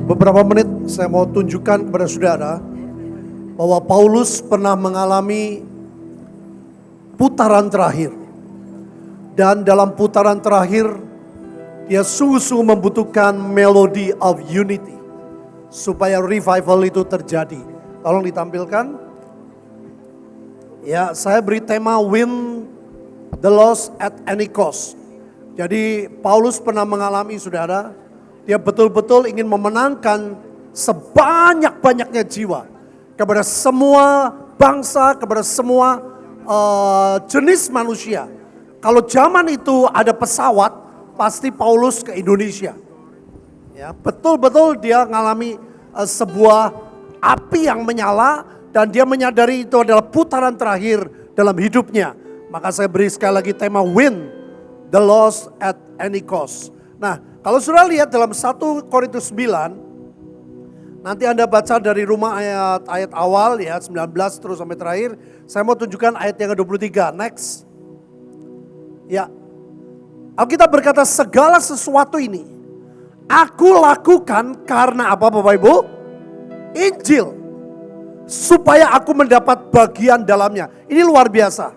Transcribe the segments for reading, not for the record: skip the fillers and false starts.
Beberapa menit saya mau tunjukkan kepada saudara bahwa Paulus pernah mengalami putaran terakhir. Dan dalam putaran terakhir dia sungguh-sungguh membutuhkan melody of unity supaya revival itu terjadi. Tolong ditampilkan. Ya, saya beri tema win the lost at any cost. Jadi Paulus pernah mengalami, saudara, dia betul-betul ingin memenangkan sebanyak-banyaknya jiwa kepada semua bangsa, kepada semua jenis manusia. Kalau zaman itu ada pesawat, pasti Paulus ke Indonesia. Ya, betul-betul dia mengalami sebuah api yang menyala dan dia menyadari itu adalah putaran terakhir dalam hidupnya. Maka saya beri sekali lagi tema win the lost at any cost. Nah, kalau sudah lihat dalam 1 Korintus 9, nanti Anda baca dari rumah ayat awal ya 19 terus sampai terakhir. Saya mau tunjukkan ayat yang ke-23. Next. Ya. Alkitab berkata segala sesuatu ini aku lakukan karena apa Bapak Ibu? Injil. Supaya aku mendapat bagian dalamnya. Ini luar biasa.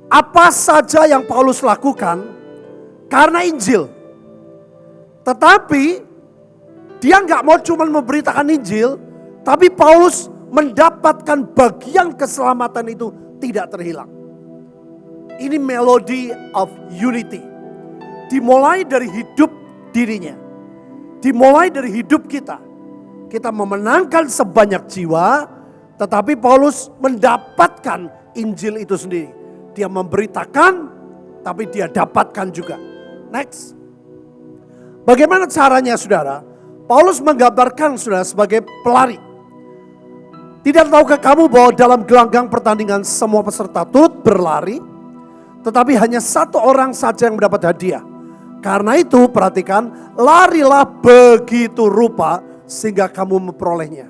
Apa saja yang Paulus lakukan karena Injil. Tetapi dia nggak mau cuma memberitakan Injil, tapi Paulus mendapatkan bagian keselamatan itu tidak terhilang. Ini melody of unity. Dimulai dari hidup dirinya. Dimulai dari hidup kita. Kita memenangkan sebanyak jiwa, tetapi Paulus mendapatkan Injil itu sendiri. Dia memberitakan, tapi dia dapatkan juga. Next. Bagaimana caranya saudara? Paulus menggambarkan saudara sebagai pelari. Tidak tahukah kamu bahwa dalam gelanggang pertandingan semua peserta turut berlari, tetapi hanya satu orang saja yang mendapat hadiah. Karena itu perhatikan, larilah begitu rupa sehingga kamu memperolehnya.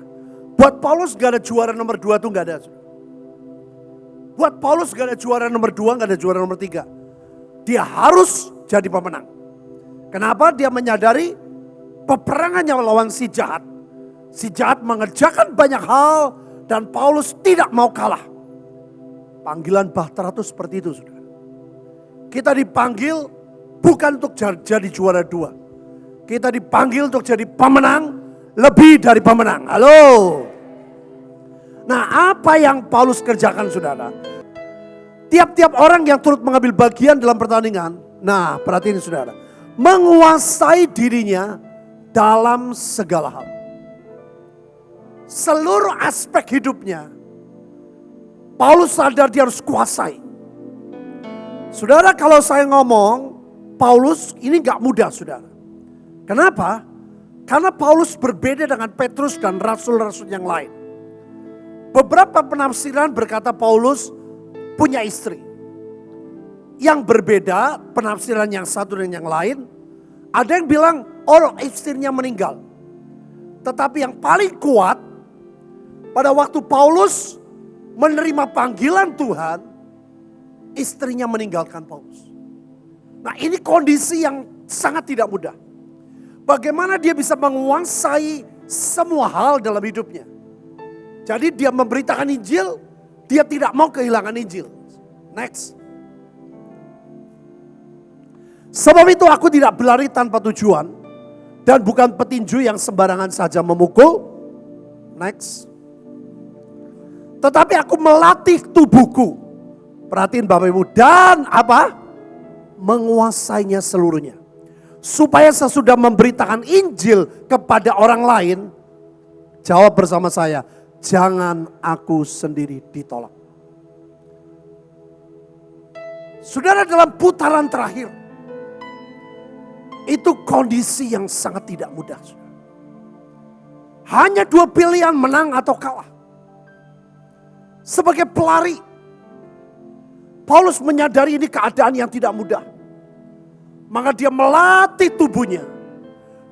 Buat Paulus gak ada juara nomor 2 tuh gak ada. Buat Paulus gak ada juara nomor 2, gak ada juara nomor 3. Dia harus jadi pemenang. Kenapa? Dia menyadari peperangannya melawan si jahat. Si jahat mengerjakan banyak hal dan Paulus tidak mau kalah. Panggilan Bahtera itu seperti itu, saudara. Kita dipanggil bukan untuk jadi juara 2. Kita dipanggil untuk jadi pemenang, lebih dari pemenang. Halo. Nah, apa yang Paulus kerjakan, saudara? Tiap-tiap orang yang turut mengambil bagian dalam pertandingan, nah perhatiin saudara, menguasai dirinya dalam segala hal. Seluruh aspek hidupnya, Paulus sadar dia harus kuasai. Saudara, kalau saya ngomong, Paulus ini gak mudah, saudara. Kenapa? Karena Paulus berbeda dengan Petrus dan rasul-rasul yang lain. Beberapa penafsiran berkata Paulus punya istri. Yang berbeda, penafsiran yang satu dan yang lain. Ada yang bilang, oh istrinya meninggal. Tetapi yang paling kuat, pada waktu Paulus menerima panggilan Tuhan, istrinya meninggalkan Paulus. Nah, ini kondisi yang sangat tidak mudah. Bagaimana dia bisa menguasai semua hal dalam hidupnya. Jadi dia memberitakan Injil, dia tidak mau kehilangan Injil. Next. Sebab itu aku tidak berlari tanpa tujuan dan bukan petinju yang sembarangan saja memukul. Next. Tetapi aku melatih tubuhku. Perhatiin Bapak Ibu, dan apa? Menguasainya seluruhnya. Supaya sesudah memberitakan Injil kepada orang lain, jawab bersama saya, jangan aku sendiri ditolak. Saudara, dalam putaran terakhir, itu kondisi yang sangat tidak mudah. Hanya 2 pilihan, menang atau kalah. Sebagai pelari, Paulus menyadari ini keadaan yang tidak mudah. Maka dia melatih tubuhnya.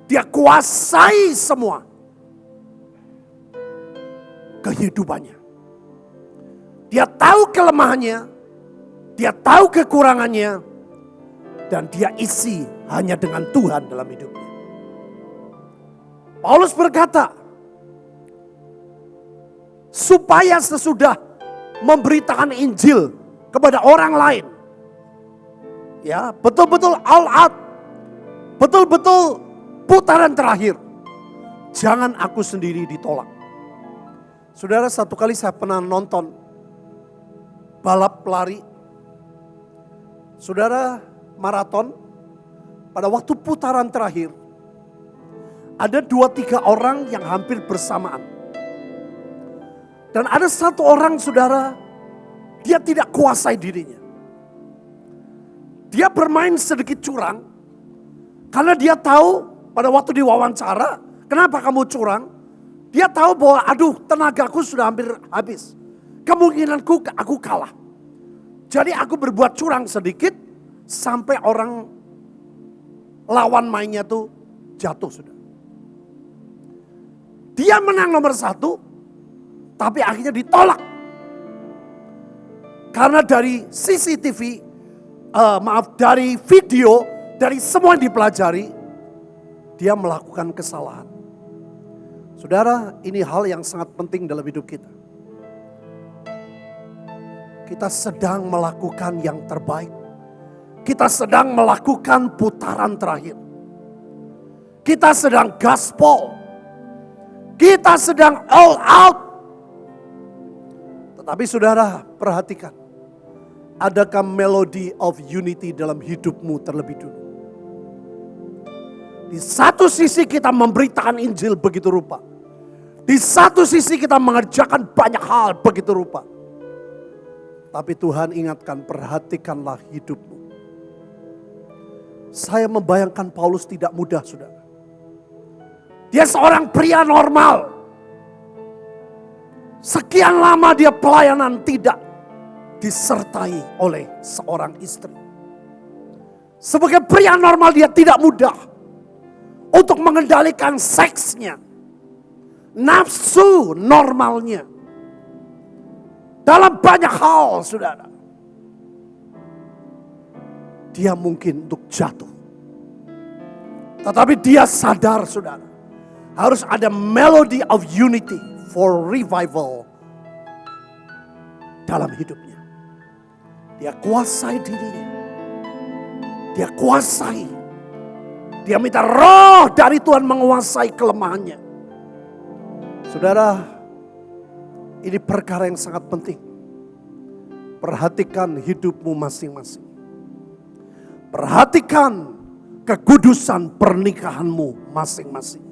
Dia kuasai semua kehidupannya. Dia tahu kelemahannya, dia tahu kekurangannya, dan dia isi hanya dengan Tuhan dalam hidupnya. Paulus berkata, supaya sesudah memberitakan Injil kepada orang lain, ya, betul-betul all out, betul-betul putaran terakhir, jangan aku sendiri ditolak. Saudara, satu kali saya pernah nonton balap lari, saudara, maraton. Pada waktu putaran terakhir, ada 2-3 orang yang hampir bersamaan. Dan ada satu orang, saudara, dia tidak kuasai dirinya. Dia bermain sedikit curang, karena dia tahu pada waktu diwawancara, kenapa kamu curang? Dia tahu bahwa aduh, tenagaku sudah hampir habis. Kemungkinanku aku kalah. Jadi aku berbuat curang sedikit sampai orang lawan mainnya tuh jatuh, sudah. Dia menang nomor 1, tapi akhirnya ditolak. Karena dari CCTV, dari video, dari semua yang dipelajari, dia melakukan kesalahan. Saudara, ini hal yang sangat penting dalam hidup kita. Kita sedang melakukan yang terbaik. Kita sedang melakukan putaran terakhir. Kita sedang gaspol. Kita sedang all out. Tetapi saudara, perhatikan. Adakah melody of unity dalam hidupmu terlebih dulu? Di satu sisi kita memberitakan Injil begitu rupa. Di satu sisi kita mengerjakan banyak hal begitu rupa. Tapi Tuhan ingatkan, perhatikanlah hidupmu. Saya membayangkan Paulus tidak mudah, saudara. Dia seorang pria normal. Sekian lama dia pelayanan tidak disertai oleh seorang istri. Sebagai pria normal dia tidak mudah untuk mengendalikan seksnya. Nafsu normalnya. Dalam banyak hal, saudara. Dia mungkin untuk jatuh. Tetapi dia sadar, saudara. Harus ada melody of unity for revival dalam hidupnya. Dia kuasai dirinya. Dia kuasai. Dia minta roh dari Tuhan menguasai kelemahannya. Saudara, ini perkara yang sangat penting. Perhatikan hidupmu masing-masing. Perhatikan kekudusan pernikahanmu masing-masing.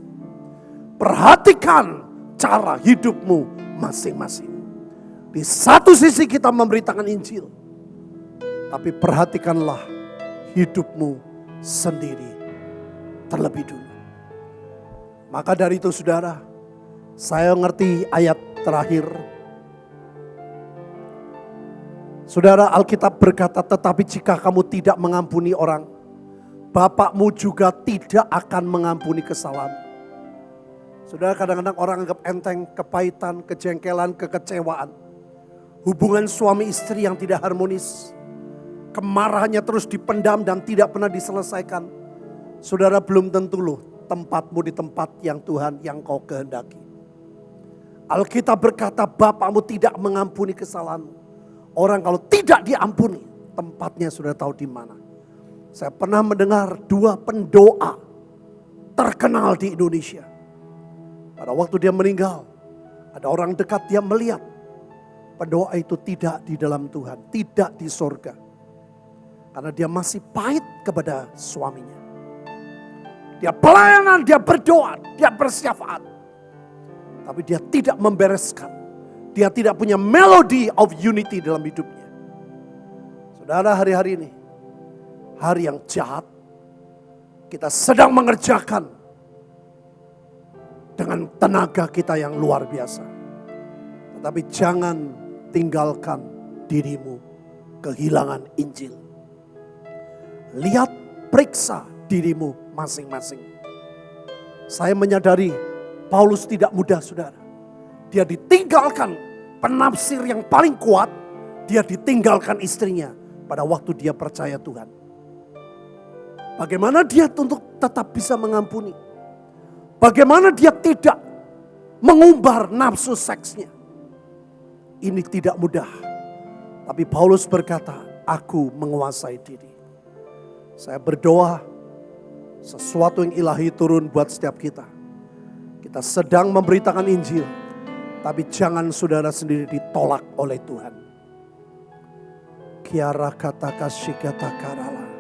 Perhatikan cara hidupmu masing-masing. Di satu sisi kita memberitakan Injil. Tapi perhatikanlah hidupmu sendiri terlebih dulu. Maka dari itu saudara, saya ngerti ayat terakhir. Saudara, Alkitab berkata, tetapi jika kamu tidak mengampuni orang, Bapakmu juga tidak akan mengampuni kesalahan. Saudara, kadang-kadang orang anggap enteng kepahitan, kejengkelan, kekecewaan. Hubungan suami istri yang tidak harmonis. Kemarahannya terus dipendam dan tidak pernah diselesaikan. Saudara, belum tentu loh tempatmu di tempat yang Tuhan yang kau kehendaki. Alkitab berkata, Bapakmu tidak mengampuni kesalahanmu. Orang kalau tidak diampuni, tempatnya sudah tahu di mana. Saya pernah mendengar 2 pendoa terkenal di Indonesia. Pada waktu dia meninggal, ada orang dekat dia melihat pendoa itu tidak di dalam Tuhan, tidak di sorga. Karena dia masih pahit kepada suaminya. Dia pelayanan, dia berdoa, dia bersyafaat. Tapi dia tidak membereskan. Dia tidak punya melody of unity dalam hidupnya. Saudara, hari-hari ini, hari yang jahat, kita sedang mengerjakan dengan tenaga kita yang luar biasa. Tetapi jangan tinggalkan dirimu kehilangan Injil. Lihat, periksa dirimu masing-masing. Saya menyadari Paulus tidak mudah, saudara. Dia ditinggalkan penafsir yang paling kuat. Dia ditinggalkan istrinya pada waktu dia percaya Tuhan. Bagaimana dia untuk tetap bisa mengampuni? Bagaimana dia tidak mengumbar nafsu seksnya. Ini tidak mudah. Tapi Paulus berkata, aku menguasai diri. Saya berdoa sesuatu yang ilahi turun buat setiap kita. Kita sedang memberitakan Injil. Tapi jangan saudara sendiri ditolak oleh Tuhan. Kiara kata kasih kata karala.